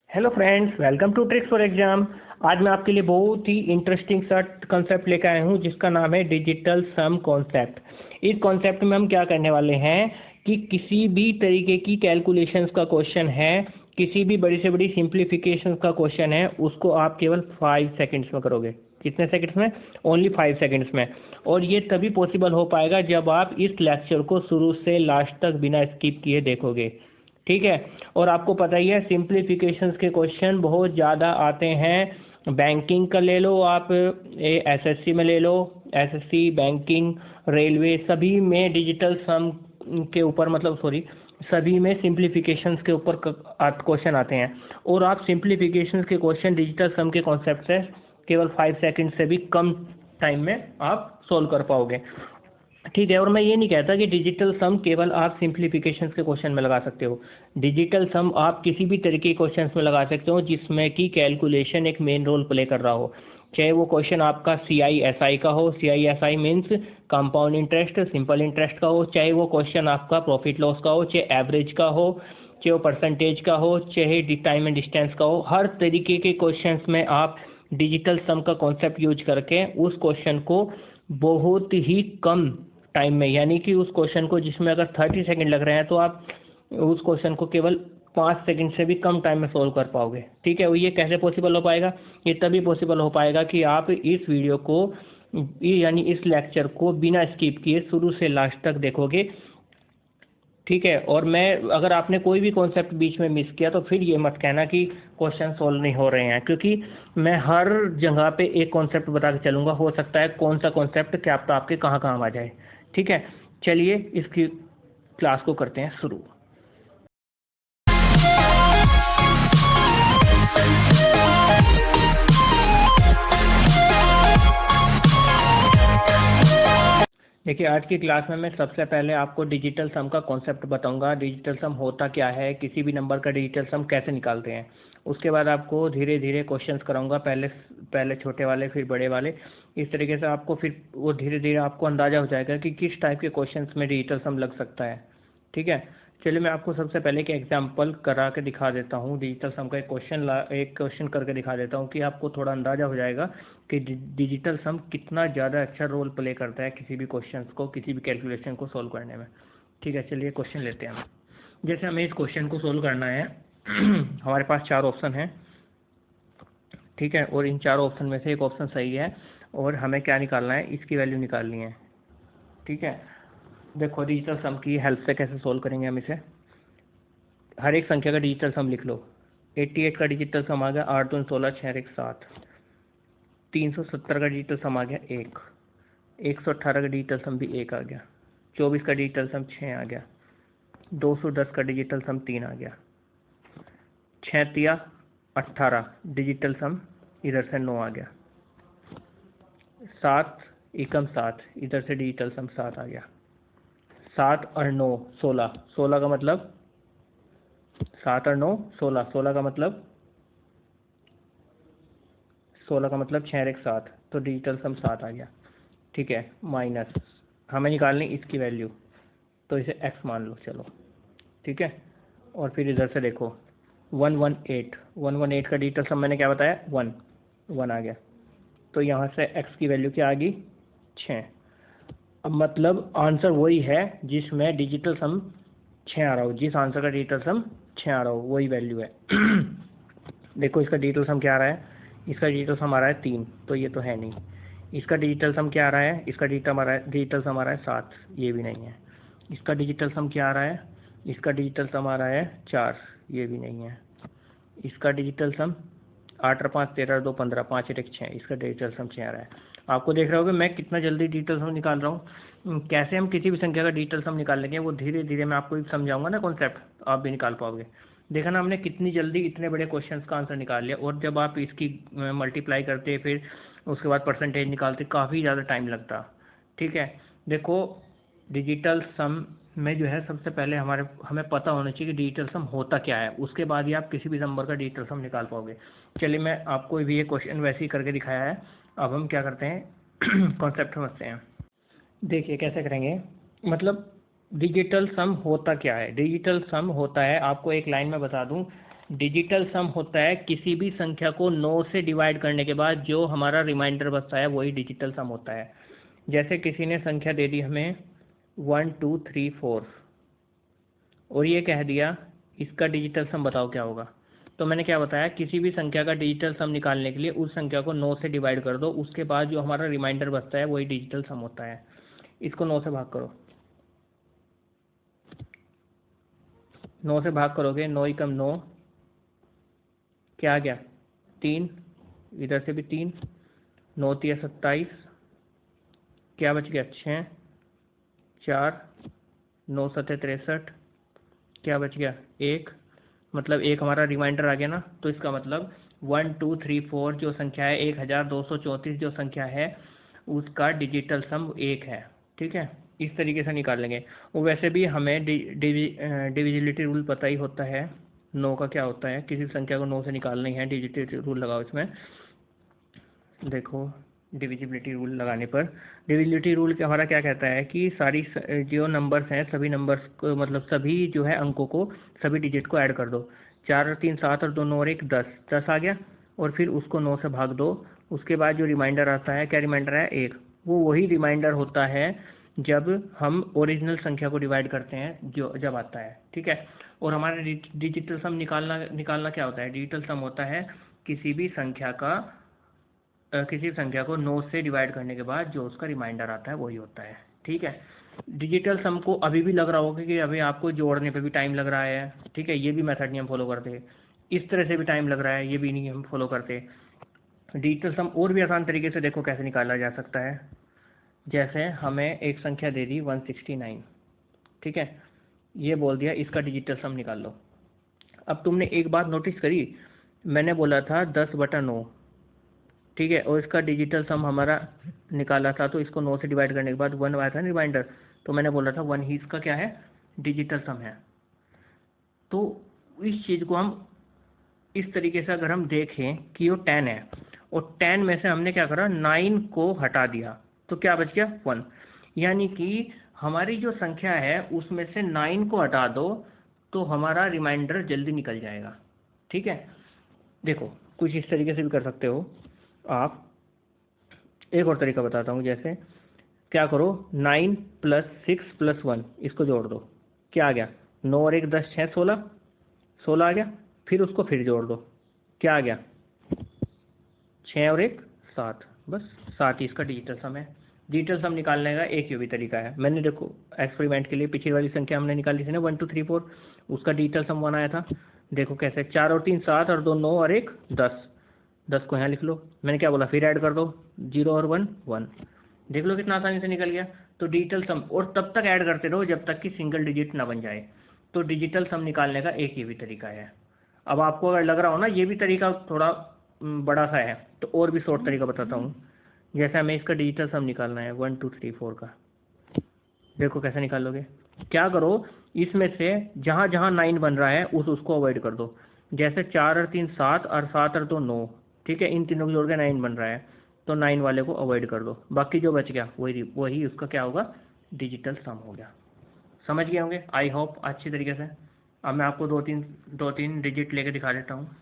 Hello friends, welcome to tricks for exam. आज मैं आपके लिए बहुत ही इंटरेस्टिंग सा कॉन्सेप्ट लेकर आया हूँ जिसका नाम है डिजिटल सम कॉन्सेप्ट। इस कॉन्सेप्ट में हम क्या करने वाले हैं कि किसी भी तरीके की कैलकुलेशंस का क्वेश्चन है, किसी भी बड़ी से बड़ी सिंप्लीफिकेशन का क्वेश्चन है, उसको आप केवल 5 सेकंड्स में करोगे। कितने सेकंड्स में? ओनली 5 सेकंड्स में। और ये तभी पॉसिबल हो पाएगा जब आप इस लेक्चर को शुरू से लास्ट तक बिना स्किप किए देखोगे। ठीक है। और आपको पता ही है सिंप्लीफिकेशंस के क्वेश्चन बहुत ज़्यादा आते हैं। बैंकिंग का ले लो आप, एसएससी में ले लो, एसएससी, बैंकिंग, रेलवे, सभी में डिजिटल सम के ऊपर सभी में सिंप्लीफिकेशंस के ऊपर क्वेश्चन आते हैं। और आप सिंप्लीफिकेशंस के क्वेश्चन डिजिटल सम के कॉन्सेप्ट से केवल 5 सेकंड से भी कम टाइम में आप सोल्व कर पाओगे। ठीक है। और मैं ये नहीं कहता कि डिजिटल सम केवल आप सिंप्लीफिकेशंस के क्वेश्चन में लगा सकते हो। डिजिटल सम आप किसी भी तरीके के क्वेश्चंस में लगा सकते हो जिसमें कि कैलकुलेशन एक मेन रोल प्ले कर रहा हो। चाहे वो क्वेश्चन आपका CISI का हो, CISI means compound interest, simple interest का हो, चाहे वो क्वेश्चन आपका प्रॉफिट लॉस का हो, चाहे एवरेज का हो, चाहे वो परसेंटेज का हो, चाहे टाइम एंड डिस्टेंस का हो। हर तरीके के क्वेश्चंस में आप डिजिटल सम का कॉन्सेप्ट यूज करके उस क्वेश्चन को बहुत ही कम टाइम में, यानी कि उस क्वेश्चन को जिसमें अगर 30 सेकंड लग रहे हैं तो आप उस क्वेश्चन को केवल 5 सेकंड से भी कम टाइम में सोल्व कर पाओगे। ठीक है। और ये कैसे पॉसिबल हो पाएगा? ये तभी पॉसिबल हो पाएगा कि आप इस वीडियो को यानी इस लेक्चर को बिना स्किप किए शुरू से लास्ट तक देखोगे। ठीक है। और मैं अगर आपने कोई भी कॉन्सेप्ट बीच में मिस किया तो फिर ये मत कहना कि क्वेश्चन सोल्व नहीं हो रहे हैं, क्योंकि मैं हर जगह पे एक कॉन्सेप्ट बता के चलूँगा। हो सकता है कौन सा कॉन्सेप्ट क्या पता आपके कहाँ काम आ जाए। ठीक है। चलिए इसकी क्लास को करते हैं शुरू। देखिए, आज की क्लास में मैं सबसे पहले आपको डिजिटल सम का कॉन्सेप्ट बताऊंगा। डिजिटल सम होता क्या है, किसी भी नंबर का डिजिटल सम कैसे निकालते हैं। उसके बाद आपको धीरे धीरे क्वेश्चंस कराऊंगा, पहले पहले छोटे वाले फिर बड़े वाले। इस तरीके से आपको फिर वो धीरे धीरे आपको अंदाज़ा हो जाएगा कि किस टाइप के क्वेश्चंस में डिजिटल सम लग सकता है। ठीक है। चलिए मैं आपको सबसे पहले एक एग्जांपल करा के दिखा देता हूँ। डिजिटल सम का एक क्वेश्चन करके दिखा देता हूँ कि आपको थोड़ा अंदाज़ा हो जाएगा कि डिजिटल सम कितना ज़्यादा अच्छा रोल प्ले करता है किसी भी क्वेश्चंस को, किसी भी कैलकुलेशन को सोल्व करने में। ठीक है। चलिए क्वेश्चन लेते हैं हम। जैसे हमें इस क्वेश्चन को सोल्व करना है हमारे पास 4 ऑप्शन हैं। ठीक है। और इन 4 ऑप्शन में से एक ऑप्शन सही है और हमें क्या निकालना है, इसकी वैल्यू निकालनी है। ठीक है। देखो डिजिटल सम की हेल्प से कैसे सोल्व करेंगे हम इसे। हर एक संख्या का डिजिटल सम लिख लो। 88 का डिजिटल सम आ गया 8 2 16 6 1 7। 370 का डिजिटल सम आ गया 1। 118 का डिजिटल सम भी 1 आ गया। 24 का डिजिटल सम 6 आ गया। 210 का डिजिटल सम 3 आ गया। 6 तिया 18 डिजिटल सम इधर से 9 आ गया। 7 एकम 7 इधर से डिजिटल सम 7 आ गया। 7 और 9 16, 16 का मतलब 7 और 9 16, 16 का मतलब 6 और 1 7, तो डिजिटल सम 7 आ गया। ठीक है। माइनस हमें निकालनी इसकी वैल्यू, तो इसे x मान लो। चलो ठीक है। और फिर इधर से देखो 118 का डिजिटल सम मैंने क्या बताया, 1 आ गया। तो यहाँ से x की वैल्यू क्या आ गई, 6। अब मतलब आंसर वही है जिसमें डिजिटल सम 6 आ रहा हो, जिस आंसर का डिजिटल सम 6 आ रहा हो वही वैल्यू है। देखो इसका डिजिटल सम क्या आ रहा है, इसका डिजिटल सम आ रहा है 3, तो ये तो है नहीं। इसका डिजिटल सम क्या आ रहा है, इसका डिजिटल सम आ रहा है 7, ये भी नहीं है। इसका डिजिटल सम क्या आ रहा है, इसका डिजिटल सम आ रहा है 4, ये भी नहीं है। इसका डिजिटल सम 8 और 5 13 2 15, 5 और 1 6, इसका डिजिटल सम 6 आ रहा है। आपको देख रहे होगे मैं कितना जल्दी डिजिटल सम निकाल रहा हूँ। कैसे हम किसी भी संख्या का डिजिटल सम निकाल लेंगे वो धीरे धीरे मैं आपको समझाऊंगा ना कॉन्सेप्ट, आप भी निकाल पाओगे। देखा ना हमने कितनी जल्दी इतने बड़े क्वेश्चंस का आंसर निकाल लिया। और जब आप इसकी मल्टीप्लाई करते फिर उसके बाद परसेंटेज निकालते काफ़ी ज़्यादा टाइम लगता। ठीक है। देखो डिजिटल सम में जो है सबसे पहले हमें पता होना चाहिए कि डिजिटल सम होता क्या है, उसके बाद ही आप किसी भी नंबर का डिजिटल सम निकाल पाओगे। चलिए मैं आपको भी ये क्वेश्चन वैसे ही करके दिखाया है। अब हम क्या करते हैं कॉन्सेप्ट समझते हैं। देखिए कैसे करेंगे, मतलब डिजिटल सम होता क्या है। डिजिटल सम होता है, आपको एक लाइन में बता दूं डिजिटल सम होता है किसी भी संख्या को 9 से डिवाइड करने के बाद जो हमारा रिमाइंडर बचता है वही डिजिटल सम होता है। जैसे किसी ने संख्या दे दी हमें 1 2 3 4 और ये कह दिया इसका डिजिटल सम बताओ क्या होगा। तो मैंने क्या बताया, किसी भी संख्या का डिजिटल सम निकालने के लिए उस संख्या को 9 से डिवाइड कर दो, उसके बाद जो हमारा रिमाइंडर बचता है वही डिजिटल सम होता है। इसको 9 से भाग करो, 9 से भाग करोगे 9 एकम 9, क्या आ गया 3, इधर से भी 3, 9 3 27, क्या बच गया 6, 4, 9 7 63, क्या बच गया 1, मतलब एक हमारा रिमाइंडर आ गया ना। तो इसका मतलब 1 2 3 4 जो संख्या है 1234 जो संख्या है उसका डिजिटल सम 1 है। ठीक है, इस तरीके से निकाल लेंगे। और वैसे भी हमें डिविजिबिलिटी रूल पता ही होता है, 9 का क्या होता है, किसी संख्या को 9 से निकालना ही है। डिजिटल रूल लगाओ इसमें, देखो डिविजिबिलिटी रूल लगाने पर डिविजिबिलिटी रूल हमारा क्या कहता है कि सारी जो नंबर्स हैं सभी नंबर्स को, मतलब सभी जो है अंकों को, सभी डिजिट को ऐड कर दो। 4 और 3 7 और 2 9 और 1 10, 10 आ गया और फिर उसको 9 से भाग दो। उसके बाद जो रिमाइंडर आता है, क्या रिमाइंडर है 1, वो वही रिमाइंडर होता है जब हम ओरिजिनल संख्या को डिवाइड करते हैं जो जब आता है। ठीक है, और हमारा डिजिटल सम निकालना क्या होता है, डिजिटल सम होता है किसी भी संख्या को 9 से डिवाइड करने के बाद जो उसका रिमाइंडर आता है वही होता है। ठीक है, डिजिटल सम को अभी भी लग रहा होगा कि अभी आपको जोड़ने पे भी टाइम लग रहा है। ठीक है, ये भी मेथड नहीं हम फॉलो करते, इस तरह से भी टाइम लग रहा है, ये भी नहीं हम फॉलो करते। डिजिटल सम और भी आसान तरीके से देखो कैसे निकाला जा सकता है। जैसे हमें एक संख्या दे दी 169, ठीक है, ये बोल दिया इसका डिजिटल सम निकाल लो। अब तुमने एक बात नोटिस करी, मैंने बोला था 10/9, ठीक है, और इसका डिजिटल सम हमारा निकाला था, तो इसको 9 से डिवाइड करने के बाद 1 आया था रिमाइंडर, तो मैंने बोला था 1 ही इसका क्या है, डिजिटल सम है। तो इस चीज़ को हम इस तरीके से अगर हम देखें कि वो 10 है और 10 में से हमने क्या करा, 9 को हटा दिया, तो क्या बच गया 1। यानी कि हमारी जो संख्या है उसमें से 9 को हटा दो तो हमारा रिमाइंडर जल्दी निकल जाएगा। ठीक है, देखो कुछ इस तरीके से भी कर सकते हो आप। एक और तरीका बताता हूँ, जैसे क्या करो, 9 + 6 + 1 इसको जोड़ दो, क्या आ गया 9 और 1 10 6 16, 16 आ गया। फिर उसको फिर जोड़ दो, क्या आ गया 6 और 1 7, बस 7 ही इसका डिजिटल सम है। डिजिटल सम निकालने का एक ये भी तरीका है। मैंने देखो एक्सपेरिमेंट के लिए पिछली वाली संख्या हमने निकाली थी ना 1 2 3 4, उसका डिजिटल सम 1 आया था। देखो कैसे, 4 और 3 7 और 2 9 और 1 10, 10 को यहाँ लिख लो। मैंने क्या बोला, फिर ऐड कर दो 0 और 1 1, देख लो कितना आसानी से निकल गया। तो डिजिटल सम, और तब तक ऐड करते रहो जब तक कि सिंगल डिजिट ना बन जाए। तो डिजिटल सम निकालने का एक ये भी तरीका है। अब आपको अगर लग रहा हो ना ये भी तरीका थोड़ा बड़ा सा है, तो और भी शॉर्ट तरीका बताता हूँ। जैसे हमें इसका डिजिटल सम निकालना है 1 2 3 4 का, देखो कैसे निकालोगे। क्या करो, इसमें से जहाँ जहाँ 9 बन रहा है उसको अवॉइड कर दो। जैसे 4 और 3 7 और 7 और 2 9, ठीक है, इन तीनों को जोड़ के 9 बन रहा है, तो 9 वाले को अवॉइड कर दो, बाकी जो बच गया वही उसका क्या होगा, डिजिटल सम हो गया। समझ गए होंगे आई होप अच्छी तरीके से। अब मैं आपको दो तीन डिजिट लेके दिखा देता हूँ।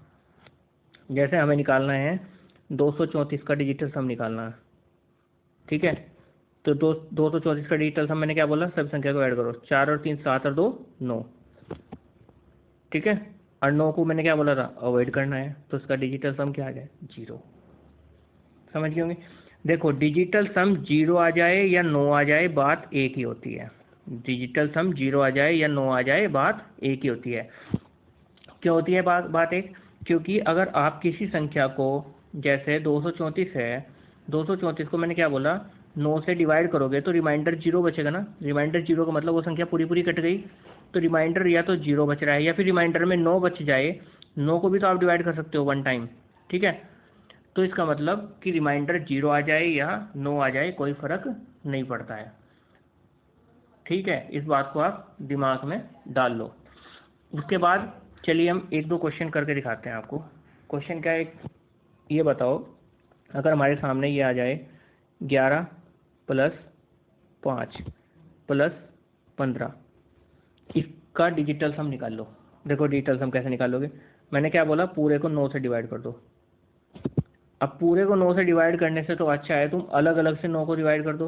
जैसे हमें निकालना है 234 का डिजिटल सम निकालना है, ठीक है, तो 234 का डिजिटल सम मैंने क्या बोला, सब संख्या को ऐड करो, 4 और 3 7 और 2 9, ठीक है, और 9 को मैंने क्या बोला था, अवॉइड करना है, तो इसका डिजिटल सम क्या आ गया 0। समझ गए होंगे। देखो डिजिटल सम 0 आ जाए या 9 आ जाए बात एक ही होती है। डिजिटल सम 0 आ जाए या 9 आ जाए बात एक ही होती है। क्यों होती है बात एक, क्योंकि अगर आप किसी संख्या को, जैसे 234 है, 234 को मैंने क्या बोला 9 से डिवाइड करोगे तो रिमाइंडर 0 बचेगा ना। रिमाइंडर 0 का मतलब वो संख्या पूरी पूरी कट गई, तो रिमाइंडर या तो 0 बच रहा है या फिर रिमाइंडर में 9 बच जाए। 9 को भी तो आप डिवाइड कर सकते हो 1 टाइम, ठीक है। तो इसका मतलब कि रिमाइंडर 0 आ जाए या 9 आ जाए कोई फ़र्क नहीं पड़ता है, ठीक है। इस बात को आप दिमाग में डाल लो। उसके बाद चलिए हम एक दो क्वेश्चन करके दिखाते हैं आपको। क्वेश्चन क्या है, ये बताओ, अगर हमारे सामने ये आ जाए 11 + 5 + 15, इसका डिजिटल सम निकाल लो। देखो डिजिटल सम कैसे निकालोगे, मैंने क्या बोला, पूरे को 9 से डिवाइड कर दो। अब पूरे को 9 से डिवाइड करने से तो अच्छा है तुम अलग अलग से 9 को डिवाइड कर दो।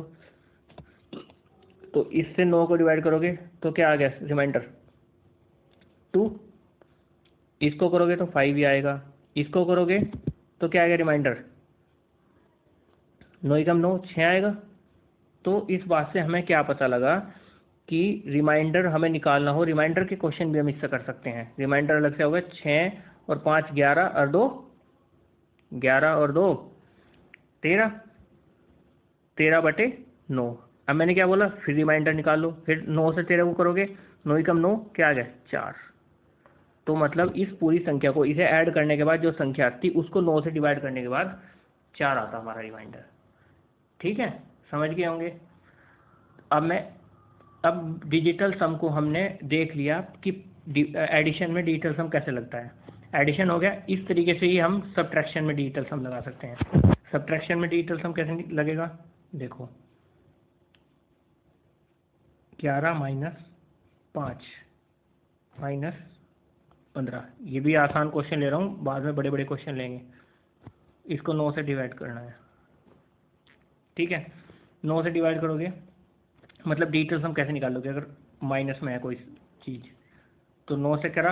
तो इससे 9 को डिवाइड करोगे तो क्या आ गया रिमाइंडर 2, इसको करोगे तो 5 ही आएगा, इसको करोगे तो क्या आएगा रिमाइंडर 9 एकम 9, 6 आएगा। तो इस बात से हमें क्या पता लगा कि रिमाइंडर हमें निकालना हो, रिमाइंडर के क्वेश्चन भी हम इससे कर सकते हैं। रिमाइंडर अलग से होगा 6 और 5 11 और 2 11 और 2 13, 13/9। अब मैंने क्या बोला, फिर रिमाइंडर निकाल लो, फिर 9 से 13 को करोगे, 9 एकम 9 क्या आ गया 4। तो मतलब इस पूरी संख्या को इसे ऐड करने के बाद जो संख्या थी उसको 9 से डिवाइड करने के बाद 4 आता हमारा रिमाइंडर। ठीक है, समझ गए होंगे। अब डिजिटल सम को हमने देख लिया कि एडिशन में डिजिटल सम कैसे लगता है। एडिशन हो गया, इस तरीके से ही हम सब्ट्रैक्शन में डिजिटल सम लगा सकते हैं। सब्ट्रैक्शन में डिजिटल सम कैसे लगेगा, देखो 11 - 5 - 15, ये भी आसान क्वेश्चन ले रहा हूँ, बाद में बड़े बड़े क्वेश्चन लेंगे। इसको 9 से डिवाइड करना है, ठीक है। 9 से डिवाइड करोगे मतलब डिजिटल सम कैसे निकालोगे, अगर माइनस में है कोई चीज़ तो 9 से करा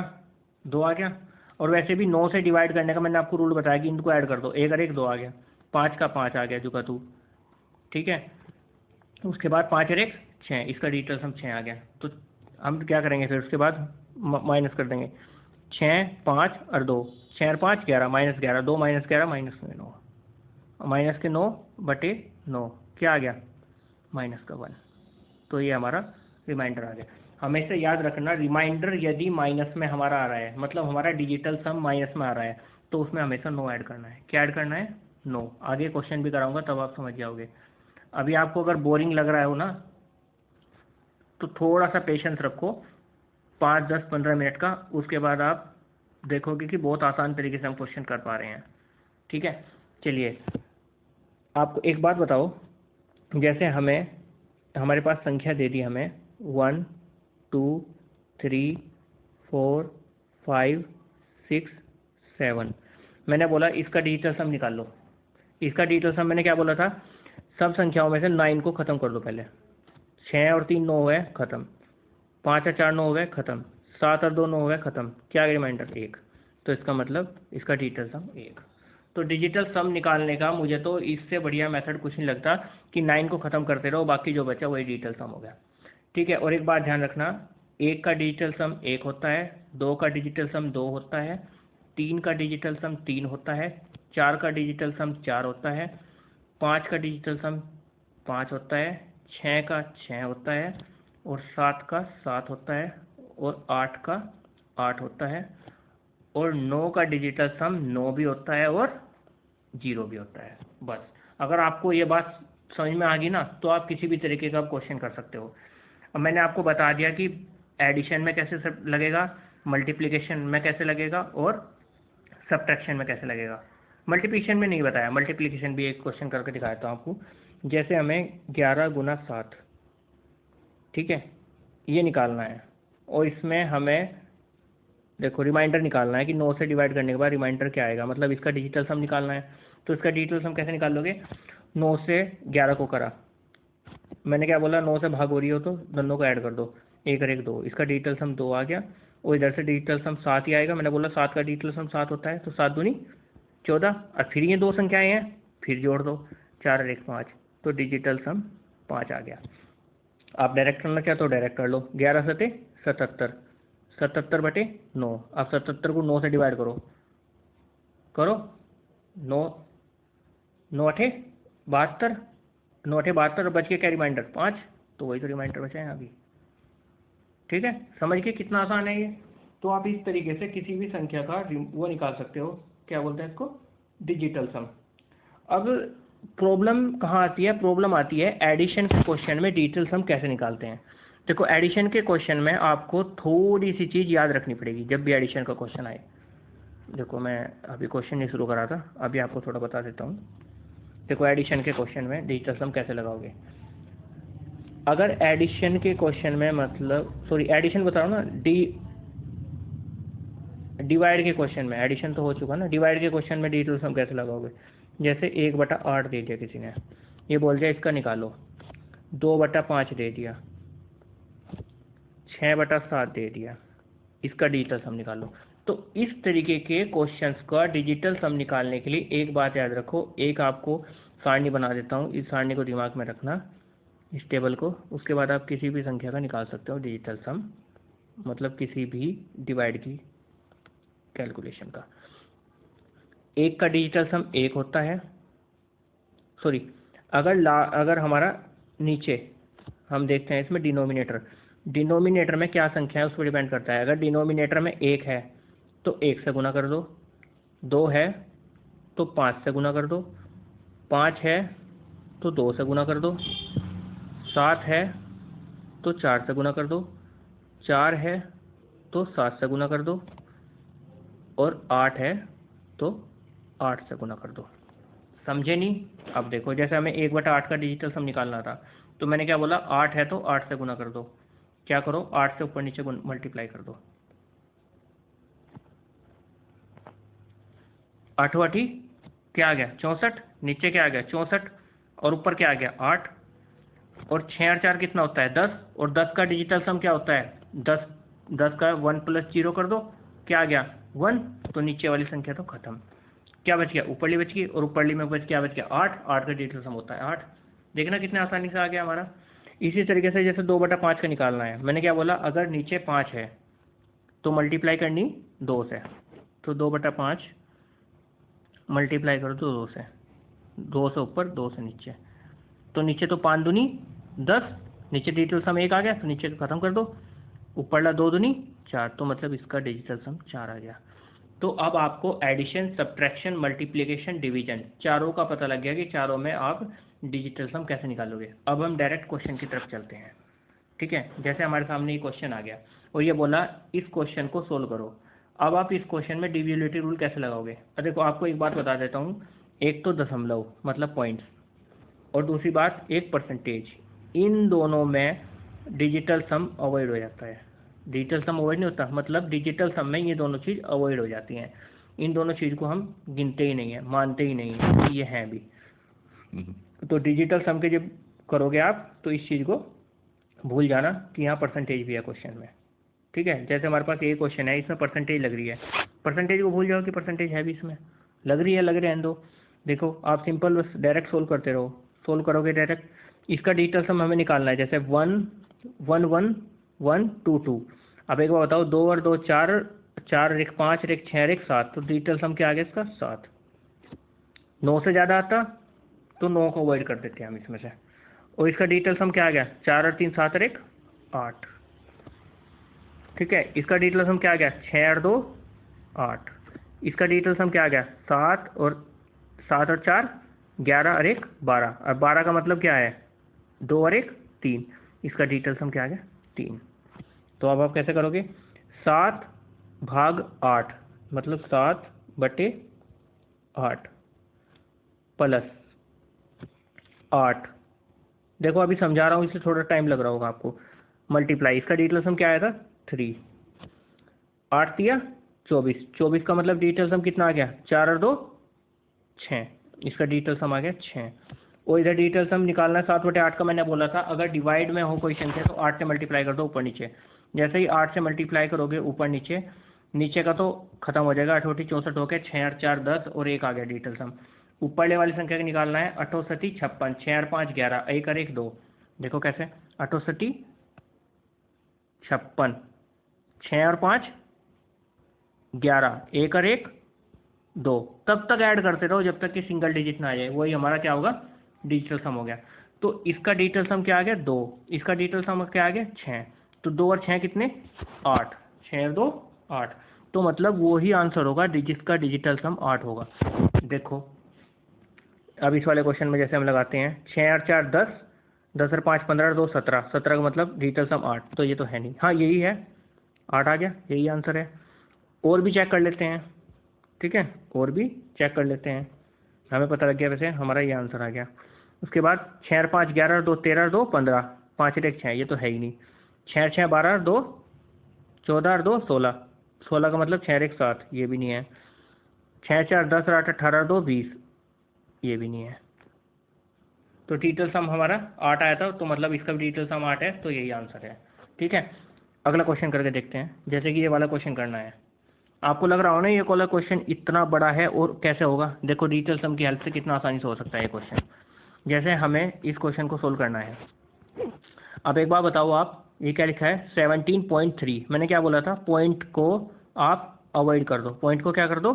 2 आ गया। और वैसे भी 9 से डिवाइड करने का मैंने आपको रूल बताया कि इनको ऐड कर दो, 1 और 1 2 आ गया, 5 का 5 आ गया जुका तू, ठीक है। उसके बाद 5 और 1 6, इसका डिजिटल सम 6 आ गया। तो हम क्या करेंगे फिर उसके बाद माइनस कर देंगे, 6 5 और 2, 6 और 5 11 -11, 2 - 11 -9, माइनस के 9/9 क्या आ गया -1। तो ये हमारा रिमाइंडर आ गया। हमेशा याद रखना, रिमाइंडर यदि माइनस में हमारा आ रहा है, मतलब हमारा डिजिटल सम माइनस में आ रहा है, तो उसमें हमेशा 9 ऐड करना है। क्या ऐड करना है 9। आगे क्वेश्चन भी कराऊंगा तब आप समझ जाओगे। अभी आपको अगर बोरिंग लग रहा हो ना तो थोड़ा सा पेशेंस रखो, 5 10 15 मिनट का, उसके बाद आप देखोगे कि बहुत आसान तरीके से हम क्वेश्चन कर पा रहे हैं। ठीक है, चलिए आपको एक बात बताओ, जैसे हमारे पास संख्या दे दी हमें 1 2 3 4 5 6 7। मैंने बोला इसका डिजिटल सम निकाल लो। इसका डिजिटल सम मैंने क्या बोला था, सब संख्याओं में से 9 को ख़त्म कर दो पहले। 6 और 3 9 हो गए ख़त्म, 5 और 4 9 हो गए ख़त्म, 7 और 2 9 हो गए ख़त्म, क्या रिमाइंडर 1। तो इसका मतलब इसका डिजिटल सम 1। तो डिजिटल सम निकालने का मुझे तो इससे बढ़िया मेथड कुछ नहीं लगता कि 9 को ख़त्म करते रहो, बाकी जो बचा वही डिजिटल सम हो गया। ठीक है, और एक बात ध्यान रखना, 1 का डिजिटल सम 1 होता है, 2 का डिजिटल सम 2 होता है, 3 का डिजिटल सम 3 होता है, 4 का डिजिटल सम 4 होता है, 5 का डिजिटल सम 5 होता है, 6 का 6 होता है, और 7 का 7 होता है, और 8 का 8 होता है, और 9 का डिजिटल सम 9 भी होता है और 0 भी होता है। बस अगर आपको ये बात समझ में आ गई ना तो आप किसी भी तरीके का क्वेश्चन कर सकते हो। अब मैंने आपको बता दिया कि एडिशन में कैसे सब लगेगा, मल्टीप्लिकेशन में कैसे लगेगा, और सब्ट्रैक्शन में कैसे लगेगा। मल्टीप्लिकेशन में नहीं बताया, मल्टीप्लिकेशन भी एक क्वेश्चन करके दिखाता हूँ आपको। जैसे हमें 11 × 7, ठीक है, ये निकालना है, और इसमें हमें देखो रिमाइंडर निकालना है कि 9 से डिवाइड करने के बाद रिमाइंडर क्या आएगा, मतलब इसका डिजिटल सम निकालना है। तो इसका डिजिटल सम कैसे निकाल लोगे, 9 से 11 को करा, मैंने क्या बोला 9 से भाग हो रही हो तो दोनों को ऐड कर दो, 1 और 1 2, इसका डिजिटल सम 2 आ गया, और इधर से डिजिटल सम 7 ही आएगा। मैंने बोला 7 का डिजिटल सम 7 होता है, तो 7 दूनी 14, और फिर ये दो संख्याएं हैं फिर जोड़ दो, 4 और 1 5, तो डिजिटल सम 5 आ गया। आप डायरेक्ट करना चाहते हो डायरेक्ट कर लो, 11 7 77, 77/9। अब 77 को 9 से डिवाइड करो, 9 9 8 72, 9 8 72, बच के क्या रिमाइंडर 5, तो वही तो रिमाइंडर बचा है अभी। ठीक है, समझ के कितना आसान है ये। तो आप इस तरीके से किसी भी संख्या का वो निकाल सकते हो, क्या बोलते हैं इसको, डिजिटल सम। अब प्रॉब्लम कहाँ आती है, प्रॉब्लम आती है एडिशन के क्वेश्चन में डिजिटल सम कैसे निकालते हैं। देखो एडिशन के क्वेश्चन में आपको थोड़ी सी चीज़ याद रखनी पड़ेगी जब भी एडिशन का क्वेश्चन आए। देखो मैं अभी क्वेश्चन नहीं शुरू करा था, अभी आपको थोड़ा बता देता हूँ। देखो एडिशन के क्वेश्चन में डिजिटल सम कैसे लगाओगे। अगर एडिशन के क्वेश्चन में मतलब एडिशन बता रहा हूँ ना, डिवाइड के क्वेश्चन में, एडिशन तो हो चुका ना, डिवाइड के क्वेश्चन में डिजिटल सम कैसे लगाओगे? जैसे 1/8 दे दिया किसी ने, ये बोल दिया इसका निकालो, 2/5 दे दिया, 6/7 दे दिया, इसका डिजिटल सम निकालो। तो इस तरीके के क्वेश्चंस का डिजिटल सम निकालने के लिए एक बात याद रखो, एक आपको सारणी बना देता हूँ, इस सारणी को दिमाग में रखना, इस टेबल को। उसके बाद आप किसी भी संख्या का निकाल सकते हो डिजिटल सम, मतलब किसी भी डिवाइड की कैलकुलेशन का। एक का डिजिटल सम 1 होता है, सॉरी, अगर हमारा नीचे हम देखते हैं इसमें डिनोमिनेटर में क्या संख्या है उस पर डिपेंड करता है। अगर डिनोमिनेटर में 1 है तो 1 से गुना कर दो, 2 है तो 5 से गुना कर दो, 5 है तो 2 से गुना कर दो, 7 है तो 4 से गुना कर दो, 4 है तो 7 से गुना कर दो, और 8 है तो 8 से गुना कर दो। समझे नहीं? अब देखो, जैसे हमें 1/8 का डिजिटल सम निकालना था, तो मैंने क्या बोला, 8 है तो 8 से गुना कर दो। क्या करो, 8 से ऊपर नीचे मल्टीप्लाई कर दो, 8 8 क्या आ गया 64, नीचे क्या आ गया 64, और ऊपर क्या आ गया 8, और 6 और 4 कितना होता है 10, और 10 का डिजिटल सम क्या होता है 10 का 1 + 0 कर दो, क्या आ गया 1, तो नीचे वाली संख्या तो खत्म। क्या बच गया, ऊपरली बच गई, और ऊपरली में क्या बच गया 8, 8 का डिजिटल सम होता है 8। देखना कितने आसानी से आ गया हमारा। इसी तरीके से जैसे 2/5 का निकालना है, मैंने क्या बोला, अगर नीचे 5 है तो मल्टीप्लाई करनी 2 से, तो 2/5 मल्टीप्लाई कर दो 2 से, 2 से ऊपर 2 से नीचे, तो नीचे तो 5 दूनी 10, नीचे डिजिटल सम 1 आ गया, तो नीचे खत्म कर दो, ऊपरला 2 दूनी 4, तो मतलब इसका डिजिटल सम 4 आ गया। तो अब आपको एडिशन, सब्ट्रैक्शन, मल्टीप्लिकेशन, डिवीजन चारों का पता लग गया कि चारों में आप डिजिटल सम कैसे निकालोगे। अब हम डायरेक्ट क्वेश्चन की तरफ चलते हैं, ठीक है। जैसे हमारे सामने ये क्वेश्चन आ गया और ये बोला इस क्वेश्चन को सोल्व करो। अब आप इस क्वेश्चन में डिविजिबिलिटी रूल कैसे लगाओगे? अब देखो, आपको एक बात बता देता हूँ, एक तो दशमलव मतलब पॉइंट्स, और दूसरी बात एक परसेंटेज, इन दोनों में डिजिटल सम अवॉइड हो जाता है। डिजिटल सम अवॉइड नहीं होता, मतलब डिजिटल सम में ये दोनों चीज़ अवॉइड हो जाती हैं। इन दोनों चीज़ को हम गिनते ही नहीं है, मानते ही नहीं है कि ये हैं भी। तो डिजिटल सम के जब करोगे आप तो इस चीज़ को भूल जाना कि यहाँ परसेंटेज भी है क्वेश्चन में, ठीक है। जैसे हमारे पास ये क्वेश्चन है, इसमें परसेंटेज लग रही है, परसेंटेज को भूल जाओ कि परसेंटेज है भी इसमें, लग रही है, लग रहे हैं दो। देखो, आप सिंपल बस डायरेक्ट सोल्व करते रहो, सोल्व करोगे डायरेक्ट। इसका डिजिटल सम हमें निकालना है, जैसे 1 1 1 1 2 2। अब एक बार बताओ, 2 और 2 4, 4 और 1 5 और 1 6 और 1 7, तो डिजिटल सम क्या आ गया इसका 7। 9 से ज़्यादा आता तो 9 को अवॉइड कर देते हैं हम इसमें से, और इसका डिजिटल सम क्या आ गया 4 और 3 7 और 1 8, ठीक है। इसका डिजिटल सम क्या आ गया 6 और 2 8, इसका डिजिटल सम क्या आ गया 7 और 4 11 और 1 12, और 12 का मतलब क्या है 2 और 1 3, इसका डिजिटल सम क्या आ गया 3। तो अब आप कैसे करोगे, 7/8 मतलब 7/8 प्लस 8, देखो अभी समझा रहा हूँ इसलिए थोड़ा टाइम लग रहा होगा आपको, मल्टीप्लाई, इसका डिजिटल सम क्या आया था 3, 8 दिया 24, 24 का मतलब डिजिटल सम कितना आ गया 4 और 2 6, इसका डिजिटल सम आ गया 6। और इधर डिजिटल सम निकालना है 7/8 का, मैंने बोला था अगर डिवाइड में हो कोई संख्या तो 8 से मल्टीप्लाई कर दो ऊपर नीचे। जैसे ही 8 से मल्टीप्लाई करोगे ऊपर नीचे, नीचे का तो खत्म हो जाएगा, 8 8 64 हो गया, 6 और 4 10 और 1 आ गया डिजिटल सम। ऊपरले वाली संख्या का निकालना है 8 7 56, 6 और 5 11, 1 और 1 2। देखो कैसे 8 7 56, 6 और 5 11, 1 और 1 2, तब तक ऐड करते रहो जब तक कि सिंगल डिजिट ना आ जाए, वही हमारा क्या होगा डिजिटल सम हो गया। तो इसका डिजिटल सम क्या आ गया 2, इसका डिजिटल सम क्या आ गया 6, तो 2 और 6 कितने 8, 6 और 2 8, तो मतलब वो ही आंसर होगा जिसका डिजिटल सम 8 होगा। देखो अब इस वाले क्वेश्चन में जैसे हम लगाते हैं 6 और 4 10, 10 और 5 15 और 2 17, 17 का मतलब डिजिटल सम 8, तो ये तो है नहीं, हाँ यही है 8 आ गया, यही आंसर है। और भी चेक कर लेते हैं, ठीक है, और भी चेक कर लेते हैं, हमें पता लग गया वैसे हमारा ये आंसर आ गया। उसके बाद 6 और 5 11 और 2 13 और 2 15, 5 और 1 6, ये तो है ही नहीं, 6 और 6 12 और 2 14 और 2 16, 16 का मतलब 6 और 1 7, ये भी नहीं है। 6 4 10 और 8 18 2 20, ये भी नहीं है। तो डिजिटल सम हमारा 8 आया था, तो मतलब इसका भी डिजिटल सम 8 है, तो यही आंसर है। ठीक है, अगला क्वेश्चन करके देखते हैं। जैसे कि ये वाला क्वेश्चन करना है, आपको लग रहा हो ना ये वाला क्वेश्चन इतना बड़ा है और कैसे होगा। देखो डिजिटल सम की हेल्प से कितना आसानी से हो सकता है ये क्वेश्चन। जैसे हमें इस क्वेश्चन को सोल्व करना है। अब एक बार बताओ आप, ये क्या लिखा है 17.3। मैंने क्या बोला था, पॉइंट को आप अवॉइड कर दो। पॉइंट को क्या कर दो,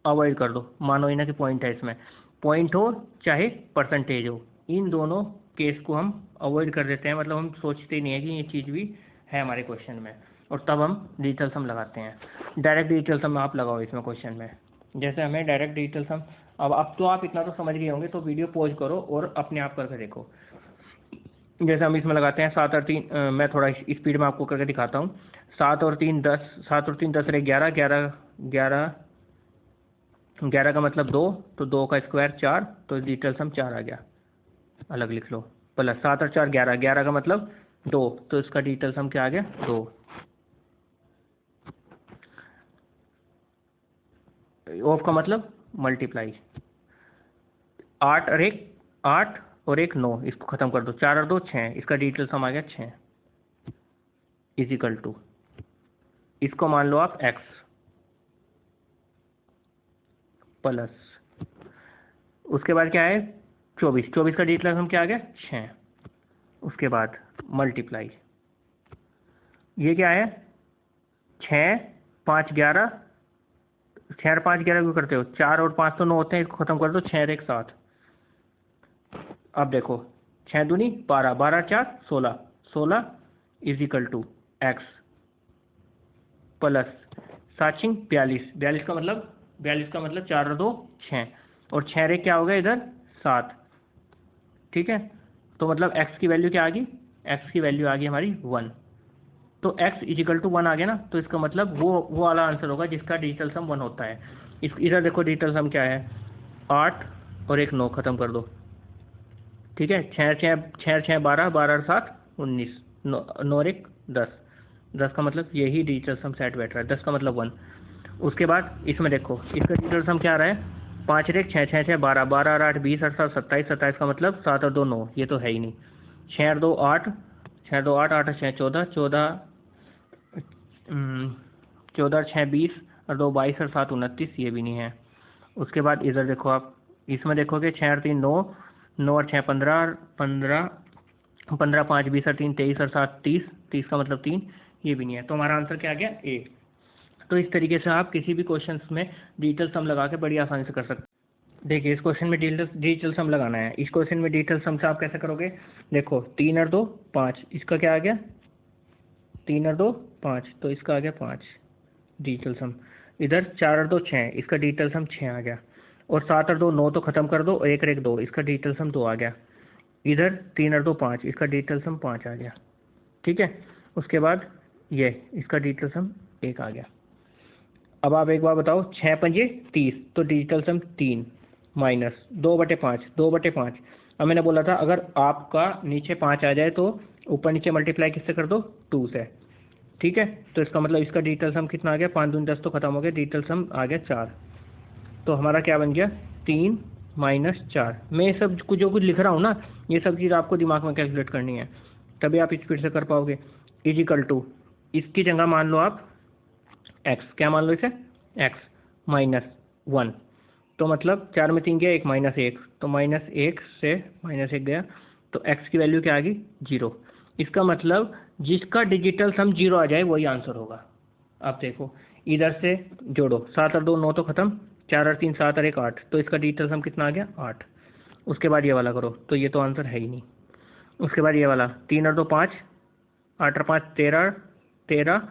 अवॉइड कर दो। मानो ही ना कि पॉइंट है, इसमें पॉइंट हो चाहे परसेंटेज हो, इन दोनों केस को हम अवॉइड कर देते हैं। मतलब हम सोचते नहीं है कि ये चीज़ भी है हमारे क्वेश्चन में, और तब हम डिजिटल सम लगाते हैं। डायरेक्ट डिजिटल सम आप लगाओ इसमें क्वेश्चन में। जैसे हमें डायरेक्ट डिजिटल सम, अब तो आप इतना तो समझ गए होंगे, तो वीडियो पॉज करो और अपने आप करके देखो। जैसे हम इसमें लगाते हैं 7 और 3, मैं थोड़ा स्पीड में आपको करके दिखाता हूँ। 7 और 3 10, 7 और 3 10 रहे 11, 11 11 11 का मतलब 2, तो 2 का स्क्वायर 4, तो डिजिटल सम 4 आ गया। अलग लिख लो, प्लस 7 और 4 11, 11 का मतलब 2, तो इसका डिजिटल सम क्या आ गया 2। ऑफ का मतलब मल्टीप्लाई, 8 और 1 8 और 1 9, इसको खत्म कर दो, 4 और 2 6, इसका डिजिटल सम आ गया 6 इजिकल टू, इसको मान लो आप x प्लस, उसके बाद क्या है 24, 24 का डिजिटल सम क्या आ गया 6, उसके बाद मल्टीप्लाई, ये क्या है 6 5 11, 6 और 5 11 क्यों करते हो, 4 और 5 तो 9 होते हैं, इसको खत्म कर दो, 6 और 1 7। अब देखो 6 दूनी 12, 12 4 16, 16 इजिकल टू x प्लस 7 42, 42 का मतलब 4 और 2 6, और 6 और 1 क्या हो गया इधर 7। ठीक है, तो मतलब x की वैल्यू क्या आ गई, x की वैल्यू आ गई हमारी 1। तो x इजिकल टू 1 आ गया ना, तो इसका मतलब वो वाला आंसर होगा जिसका डिजिटल सम 1 होता है। इधर देखो डिजिटल सम क्या है 8 और 1 9, खत्म कर दो। ठीक है, 6 6 12, 12 और 7 19, 9 और 1 10, 10 का मतलब यही डिजिटल सम सेट बैठ रहा है, 10 का मतलब 1। उसके बाद इसमें देखो इसका डिजिटल सम क्या आ रहा है 5 और 1 6 6 6 12, 12 और 8 20 और 7 27, 27 का मतलब 7 और 2 9, ये तो है ही नहीं। 6 और 2 8, 6 और 2 8, 8 और 6 14, 14 14 और 6 20 और 2 22 और 7 29, ये भी नहीं है। उसके बाद इधर देखो आप, इसमें देखोगे 6 और 3 9, 9 और 6 15, 15 15 5 20 और 3 23 और 7 30, 30 का मतलब 3, ये भी नहीं है। तो हमारा आंसर क्या आ गया ए। तो इस तरीके से आप किसी भी क्वेश्चन में डिजिटल सम लगा के बड़ी आसानी से कर सकते हैं। देखिए इस क्वेश्चन में डिजिटल सम लगाना है। इस क्वेश्चन में डिजिटल सम से आप कैसे करोगे, देखो 3 और 2 5, इसका क्या आ गया 3 और 2 5, तो इसका आ गया 5 डिजिटल सम। इधर 4 और 2 6, इसका डिजिटल सम 6 आ गया। और 7 और 2 9, तो खत्म कर दो, और 1 और 1 2, इसका डिजिटल सम 2 आ गया। इधर 3 और 2 5, इसका डिजिटल सम 5 आ गया। ठीक है, उसके बाद ये इसका डिजिटल सम 1 आ गया। अब आप एक बार बताओ 6 पंजे 30, तो डिजिटल सम 3 माइनस 2/5, 2/5। अब मैंने बोला था अगर आपका नीचे 5 आ जाए तो ऊपर नीचे मल्टीप्लाई किससे कर दो 2 से। ठीक है, तो इसका मतलब इसका डिजिटल सम कितना आ गया 5 दूनी 10, तो खत्म हो गया, डिजिटल सम आ गया 4। तो हमारा क्या बन गया 3 माइनस 4। मैं ये सब जो कुछ लिख रहा हूँ ना, ये सब चीज़ आपको दिमाग में कैलकुलेट करनी है, तभी आप स्पीड से कर पाओगे। इजिकल टू, इसकी जगह मान लो आप x, क्या मान लो इसे x माइनस 1, तो मतलब 4 में 3 गया 1 माइनस 1, तो माइनस 1 से माइनस 1 गया, तो x की वैल्यू क्या आ गई 0। इसका मतलब जिसका डिजिटल सम 0 आ जाए वही आंसर होगा। अब देखो इधर से जोड़ो, 7 और 2 9, तो खत्म, 4 और 3 7 और 1 8, तो इसका डिजिटल सम कितना आ गया 8। उसके बाद ये वाला करो, तो ये तो आंसर है ही नहीं। उसके बाद ये वाला 3 और 2 5, 8 और 5 13, 13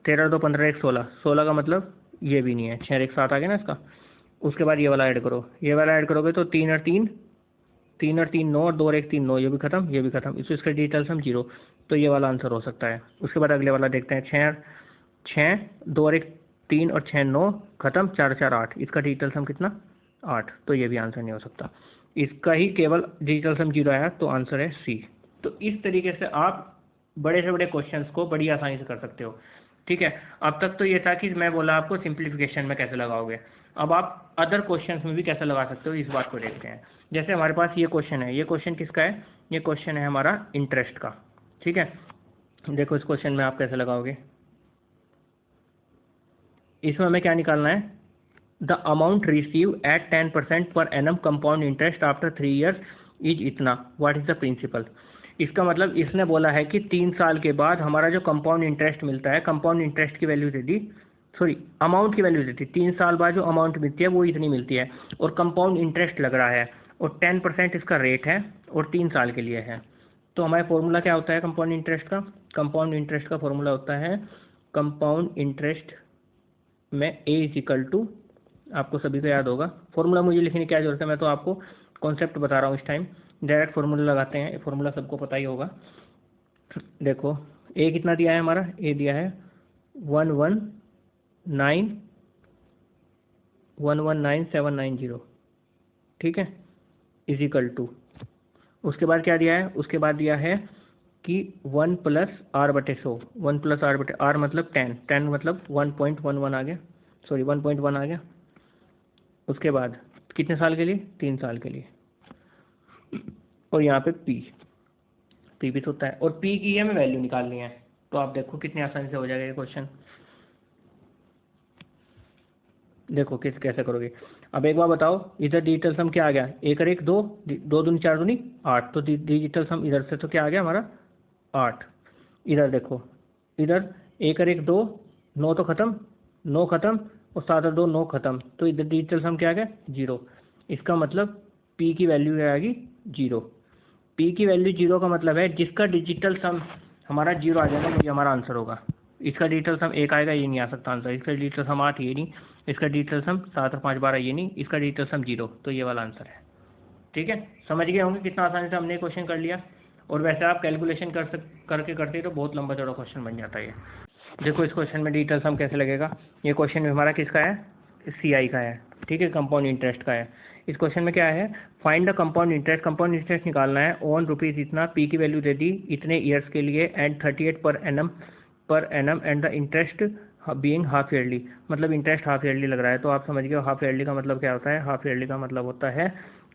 13 और 2 15 1 16, 16 का मतलब ये भी नहीं है, 6 और 1 7 आ गया ना इसका। उसके बाद ये वाला ऐड करो, ये वाला ऐड करोगे तो 3 और 3 3 और 3 9, और 2 और 1 3 9, ये भी खत्म, ये भी खत्म, इसका डिजिटल सम 0, तो ये वाला आंसर हो सकता है। उसके बाद अगले वाला देखते हैं, 6 2 और 1 3 और 6 9, खत्म, 4 4 8, इसका डिजिटल सम कितना 8, तो ये भी आंसर नहीं हो सकता। इसका ही केवल डिजिटल सम 0 आया, तो आंसर है सी। तो इस तरीके से आप बड़े से बड़े क्वेश्चंस को बड़ी आसानी से कर सकते हो। ठीक है, अब तक तो ये था कि मैं बोला आपको सिंप्लीफिकेशन में कैसे लगाओगे। अब आप अदर क्वेश्चंस में भी कैसे लगा सकते हो, इस बात को देखते हैं। जैसे हमारे पास ये क्वेश्चन है, ये क्वेश्चन किसका है, ये क्वेश्चन है हमारा इंटरेस्ट का। ठीक है, देखो इस क्वेश्चन में आप कैसे लगाओगे। इसमें हमें क्या निकालना है, the amount receive at 10% per annum compound interest after 3 years is इतना, व्हाट इज द प्रिंसिपल। इसका मतलब इसने बोला है कि 3 साल के बाद हमारा जो कंपाउंड इंटरेस्ट मिलता है, कंपाउंड इंटरेस्ट की वैल्यू दे दी, सॉरी अमाउंट की वैल्यू देती, 3 साल बाद जो अमाउंट मिलती है वो इतनी मिलती है, और कंपाउंड इंटरेस्ट लग रहा है, और 10% इसका रेट है, और 3 साल के लिए है। तो हमारा फॉर्मूला क्या होता है कंपाउंड इंटरेस्ट का, कंपाउंड इंटरेस्ट का फॉर्मूला होता है, कंपाउंड इंटरेस्ट में ए इज इक्वल टू, आपको सभी को याद होगा, फॉर्मूला मुझे लिखने की क्या जरूरत है, मैं तो आपको कॉन्सेप्ट बता रहा हूँ इस टाइम, डायरेक्ट फॉर्मूला लगाते हैं, फॉर्मूला सबको पता ही होगा। देखो ए कितना दिया है हमारा, ए दिया है 119,790, ठीक है, इज इक्वल टू, उसके बाद क्या दिया है, उसके बाद दिया है कि 1 प्लस आर बटे 100, 1 प्लस आर बटे आर मतलब 10, 10 मतलब 1.11 आ गया, सॉरी 1.1 आ गया। उसके बाद कितने साल के लिए, 3 साल के लिए, और यहाँ पे पी भी तो होता है, और पी की हमें वैल्यू निकालनी है। तो आप देखो कितनी आसानी से हो जाएगा ये क्वेश्चन। देखो कैसे करोगे। अब एक बार बताओ, इधर डिजिटल सम क्या आ गया, एक और एक दो, दो दूनी 4 दूनी 8, तो डिजिटल सम इधर से तो क्या आ गया हमारा 8। इधर देखो, इधर एक और एक 2, 9 तो खत्म, 9 खत्म, और 7 और 2 9 खत्म, तो इधर डिजिटल सम क्या आ गया 0। इसका मतलब पी की वैल्यू क्या आएगी 0। पी की वैल्यू 0 का मतलब है जिसका डिजिटल सम हमारा 0 आ जाएगा, ये हमारा आंसर होगा। इसका डिजिटल सम 1 आएगा, ये नहीं आ सकता आंसर। इसका डिजिटल सम 8, ये नहीं। इसका डिजिटल सम 7 और 5 12, ये नहीं। इसका डिजिटल सम 0, तो ये वाला आंसर है। ठीक है, समझ गए होंगे कितना आसानी से हमने क्वेश्चन कर लिया। और वैसे आप कैलकुलेशन करके करते तो बहुत लंबा चौड़ा क्वेश्चन बन जाता है ये। देखो इस क्वेश्चन में डिजिटल सम कैसे लगेगा। ये क्वेश्चन हमारा किसका है, सीआई का है, ठीक है, कंपाउंड इंटरेस्ट का है। इस क्वेश्चन में क्या है, find the compound interest, compound interest निकालना है ऑन रुपीज़ इतना, पी की वैल्यू दे दी इतने ईयर्स के लिए, and 38 per annum and the interest being half yearly, मतलब इंटरेस्ट हाफ ईयरली लग रहा है। तो आप समझ गए हाफ ईयरली का मतलब क्या होता है। हाफ ईयरली का मतलब होता है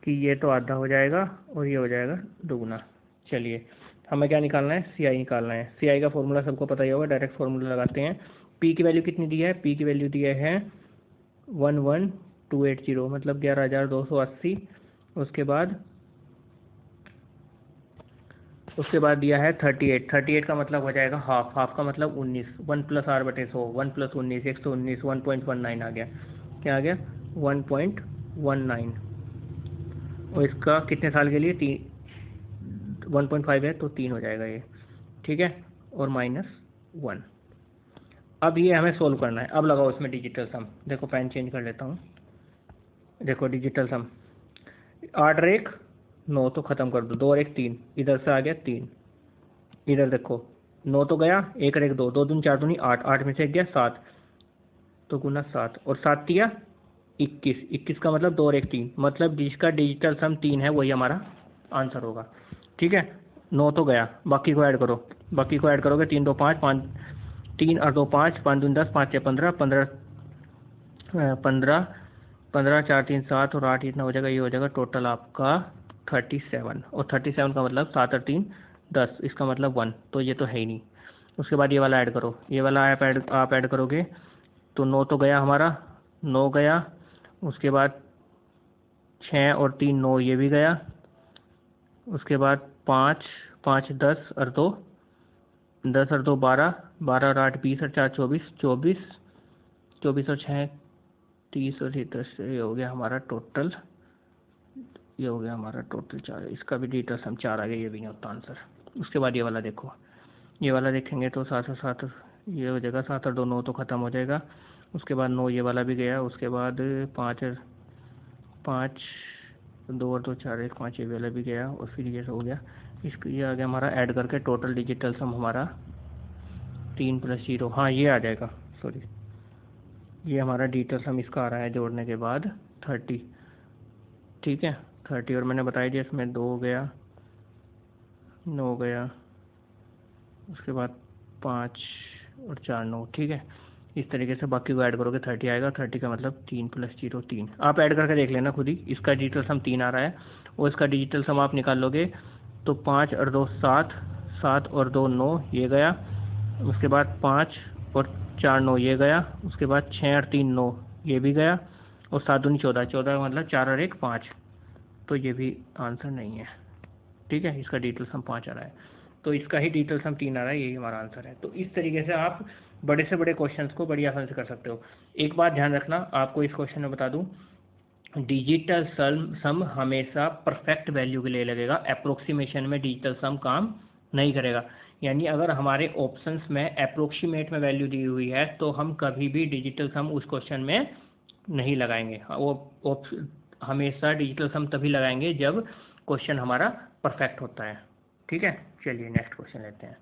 कि ये तो आधा हो जाएगा और ये हो जाएगा दुगना। चलिए हमें क्या निकालना है, सीआई निकालना है। सीआई का फॉर्मूला सबको पता ही होगा, डायरेक्ट फॉर्मूला लगाते हैं। पी की वैल्यू कितनी दी है, पी की वैल्यू दी है 11280, मतलब 11,280। उसके बाद दिया है 38, 38 का मतलब हो जाएगा हाफ, हाफ का मतलब 19, 1 प्लस आर बटे 100, 1 प्लस 19 119, 1.19 आ गया। क्या आ गया 1.19, और इसका कितने साल के लिए 1.5 है तो 3 हो जाएगा ये, ठीक है, और -1। अब ये हमें सोल्व करना है। अब लगाओ इसमें डिजिटल सम। देखो पेन चेंज कर लेता हूँ। देखो डिजिटल सम 8 और 1 9, तो ख़त्म कर दो, 2 और 1 3, इधर से आ गया 3। इधर देखो 9 तो गया, 1 और 1 2, 2 दूनी 4 दूनी 8, 8 में से 1 गया 7, तो गुना 7, और 7 दिया 21, 21 का मतलब 2 और 1 3, मतलब जिसका डिजिटल सम 3 है वही हमारा आंसर होगा। ठीक है, 9 तो गया, बाकी को ऐड करो, बाकी को ऐड करोगे 3 2 5 5, 3 और 2 5, 5 दूनी 10, 5 6 15, 15 15 4 3 7, और 8 इतना हो जाएगा, ये हो जाएगा टोटल आपका 37, और 37 का मतलब 7 और 3 10, इसका मतलब 1, तो ये तो है ही नहीं। उसके बाद ये वाला ऐड करो, ये वाला आप ऐड करोगे तो 9 तो गया हमारा, 9 गया, उसके बाद 6 और 3 9, ये भी गया, उसके बाद 5 5 10 और 2 10 और 2 12, 12 और 8 20 और 4 24, 24 24 और 6 30, और 10, ये हो गया हमारा टोटल, ये हो गया हमारा टोटल 4। इसका भी डिटेल्स हम 4 आ गया, ये भी नहीं होता आंसर। उसके बाद ये वाला देखो, ये वाला देखेंगे तो 7 और 7 ये हो जाएगा, 7 और 2 9, तो ख़त्म हो जाएगा। उसके बाद 9 ये वाला भी गया, उसके बाद 5 और 5 2 और 2 4 1 5, ये वाला भी गया, और फिर ये हो गया। इसको ये आ गया हमारा ऐड करके टोटल डिजिटल सम हमारा 3 + 0, हाँ ये आ जाएगा, सॉरी ये हमारा डिजिटल सम इसका आ रहा है जोड़ने के बाद 30, ठीक है 30, और मैंने बताया जी इसमें 2 गया, 9 गया, उसके बाद 5 और 4 9, ठीक है। इस तरीके से बाकी को ऐड करोगे 30 आएगा। 30 का मतलब 3 + 0 3। आप ऐड करके देख लेना खुद ही। इसका डिजिटल सम 3 आ रहा है और इसका डिजिटल सम आप निकाल लोगे तो 5 और 2 7, 7 और 2 9 ये गया। उसके बाद 5 और 4 9 ये गया। उसके बाद 6 और 3 9 ये भी गया। और 7 दूनी 14, 14 का मतलब 4 और 1 5, तो ये भी आंसर नहीं है, ठीक है। इसका डिजिटल सम 5 आ रहा है, तो इसका ही डिजिटल सम 3 आ रहा है, यही हमारा आंसर है। तो इस तरीके से आप बड़े से बड़े क्वेश्चंस को बड़ी आसानी से कर सकते हो। एक बात ध्यान रखना, आपको इस क्वेश्चन में बता दूं, डिजिटल सम हमेशा परफेक्ट वैल्यू के लिए लगेगा। अप्रोक्सीमेशन में डिजिटल सम काम नहीं करेगा। यानी अगर हमारे ऑप्शंस में अप्रोक्सीमेट में वैल्यू दी हुई है तो हम कभी भी डिजिटल सम उस क्वेश्चन में नहीं लगाएंगे। वो हमेशा डिजिटल सम तभी लगाएंगे जब क्वेश्चन हमारा परफेक्ट होता है, ठीक है। चलिए नेक्स्ट क्वेश्चन लेते हैं।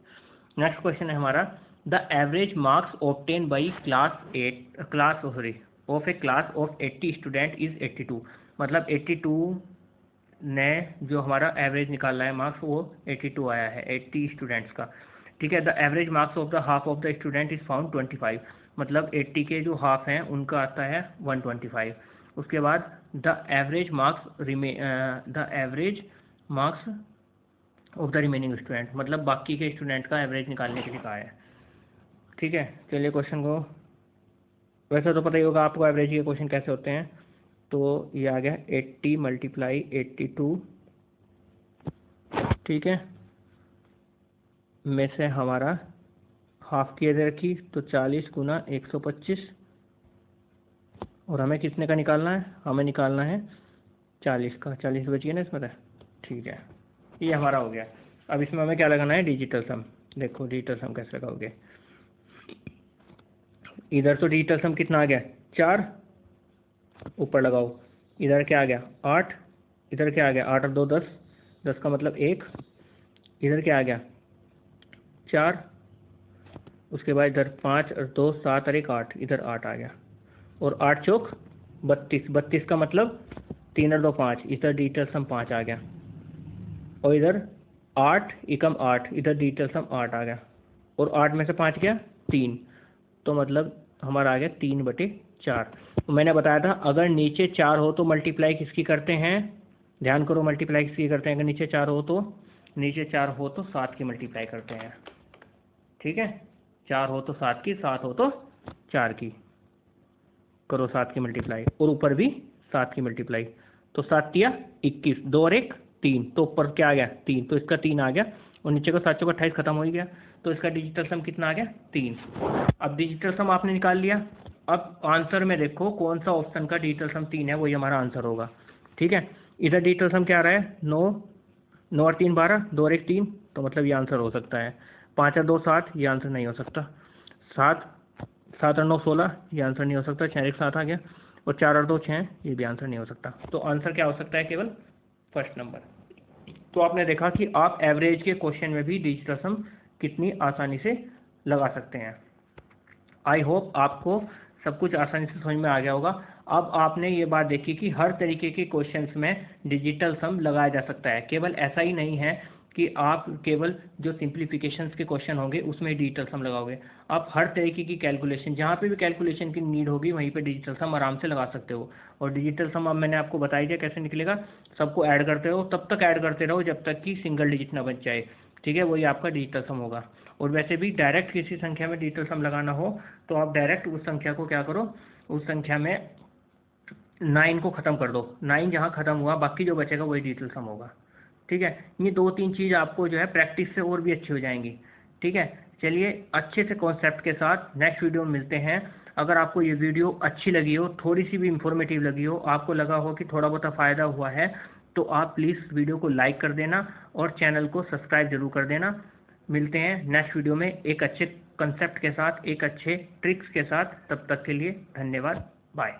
नेक्स्ट क्वेश्चन है हमारा, the average marks obtain by class of A class of 80 student is 82। मतलब 82 ने जो हमारा एवरेज निकाला है मार्क्स वो 82 आया है 80 स्टूडेंट्स का, ठीक है। The average marks of the half of the student is found 25। मतलब 80 के जो हाफ हैं उनका आता है 125। उसके बाद the average marks of the remaining student, मतलब बाकी के स्टूडेंट का एवरेज निकालने के लिए कहा है, ठीक है। चलिए क्वेश्चन को, वैसे तो पता ही होगा आपको एवरेज के क्वेश्चन कैसे होते हैं। तो ये आ गया 80 × 82, ठीक है। में से हमारा हाफ की इधर रखी तो 40 × 125, और हमें कितने का निकालना है, हमें निकालना है 40 का। 40 बचिए ना इसमें, ठीक है। ये हमारा हो गया। अब इसमें हमें क्या लगाना है, डिजिटल सम। देखो डिजिटल सम कैसे लगाओगे, इधर तो डिजिटल सम कितना आ गया 4, ऊपर लगाओ। इधर क्या आ गया 8, इधर क्या आ गया 8 और 2 10, 10 का मतलब 1। इधर क्या आ गया 4, उसके बाद इधर 5 और 2 7 और 1 8, इधर 8 आ गया। और 8 चौक 32, 32 का मतलब 3 और 2 5, इधर डिजिटल सम 5 आ गया। और इधर 8 एकम 8, इधर डिजिटल सम 8 आ गया। और 8 में से 5 गया 3, तो मतलब हमारा आ गया 3/4। तो मैंने बताया था अगर नीचे 4 हो तो मल्टीप्लाई किसकी करते हैं, ध्यान करो, मल्टीप्लाई किसकी करते हैं। अगर नीचे 4 हो तो 7 की मल्टीप्लाई करते हैं, ठीक है। 4 हो तो 7 की, 7 हो तो 4 की, करो 7 की मल्टीप्लाई, और ऊपर भी 7 की मल्टीप्लाई। तो 7 × 21, 2 और 1 3, तो ऊपर क्या आ गया 3, तो इसका 3 आ गया। और नीचे को 7 चौक 28 खत्म हो ही गया, तो इसका डिजिटल सम कितना आ गया 3। अब डिजिटल सम आपने निकाल लिया। अब आंसर में देखो कौन सा ऑप्शन का डिजिटल सम 3 है, वही हमारा आंसर होगा, ठीक है। इधर डिजिटल सम क्या आ रहा है 9, 9 और 3 12, 2 और 1 3, तो मतलब ये आंसर हो सकता है। 5 और 2 7, ये आंसर नहीं हो सकता। 7 और 9 16, ये आंसर नहीं हो सकता। 6 और 1 7 आ गया। और 4 और 2 6, ये भी आंसर नहीं हो सकता। तो आंसर क्या हो सकता है, केवल फर्स्ट नंबर। तो आपने देखा कि आप एवरेज के क्वेश्चन में भी डिजिटल सम कितनी आसानी से लगा सकते हैं। आई होप आपको सब कुछ आसानी से समझ में आ गया होगा। अब आपने ये बात देखी कि हर तरीके के क्वेश्चंस में डिजिटल सम लगाया जा सकता है। केवल ऐसा ही नहीं है कि आप केवल जो सिंप्लीफिकेशंस के क्वेश्चन होंगे उसमें डिजिटल सम लगाओगे। आप हर तरीके की कैलकुलेशन, जहाँ पे भी कैलकुलेशन की नीड होगी वहीं पे डिजिटल सम आराम से लगा सकते हो। और डिजिटल सम अब मैंने आपको बता दिया कैसे निकलेगा। सबको ऐड करते रहो, तब तक ऐड करते रहो जब तक कि सिंगल डिजिट ना बच जाए, ठीक है। वही आपका डिजिटल सम होगा। और वैसे भी डायरेक्ट किसी संख्या में डिजिटल सम लगाना हो तो आप डायरेक्ट उस संख्या को क्या करो, उस संख्या में 9 को ख़त्म कर दो। 9 जहाँ ख़त्म हुआ बाकी जो बचेगा वही डिजिटल सम होगा, ठीक है। ये 2-3 चीज़ आपको जो है प्रैक्टिस से और भी अच्छी हो जाएंगी, ठीक है। चलिए अच्छे से कॉन्सेप्ट के साथ नेक्स्ट वीडियो में मिलते हैं। अगर आपको ये वीडियो अच्छी लगी हो, थोड़ी सी भी इंफॉर्मेटिव लगी हो, आपको लगा हो कि थोड़ा बहुत फ़ायदा हुआ है, तो आप प्लीज़ वीडियो को लाइक कर देना और चैनल को सब्सक्राइब जरूर कर देना। मिलते हैं नेक्स्ट वीडियो में एक अच्छे कंसेप्ट के साथ, एक अच्छे ट्रिक्स के साथ। तब तक के लिए धन्यवाद, बाय।